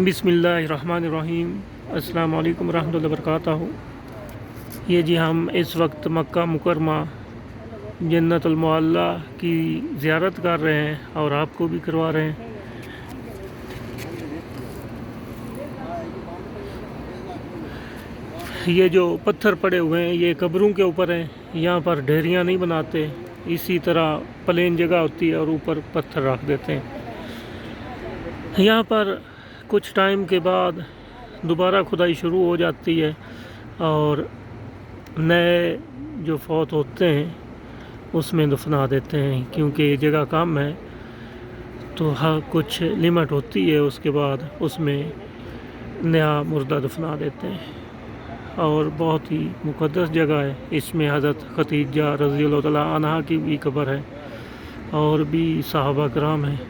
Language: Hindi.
बिस्मिल्लाहिर्रहमानिर्रहीम। अस्सलाम वालेकुम रहमतुल्लाहि व बरकातहू। ये जी हम इस वक्त मक्का मुकरमा जन्नतुल मुअल्ला की ज़ियारत कर रहे हैं और आपको भी करवा रहे हैं। ये जो पत्थर पड़े हुए हैं ये कब्रों के ऊपर हैं। यहाँ पर ढेरियाँ नहीं बनाते, इसी तरह प्लेन जगह होती है और ऊपर पत्थर रख देते हैं। यहाँ पर कुछ टाइम के बाद दोबारा खुदाई शुरू हो जाती है और नए जो फौत होते हैं उसमें दफना देते हैं, क्योंकि जगह कम है तो हाँ कुछ लिमिट होती है, उसके बाद उसमें नया मुर्दा दफना देते हैं। और बहुत ही मुक़द्दस जगह है। इसमें हज़रत खदीजा रज़ियल्लाहु तआला अन्हा की भी कब्र है और भी सहाबा कराम हैं।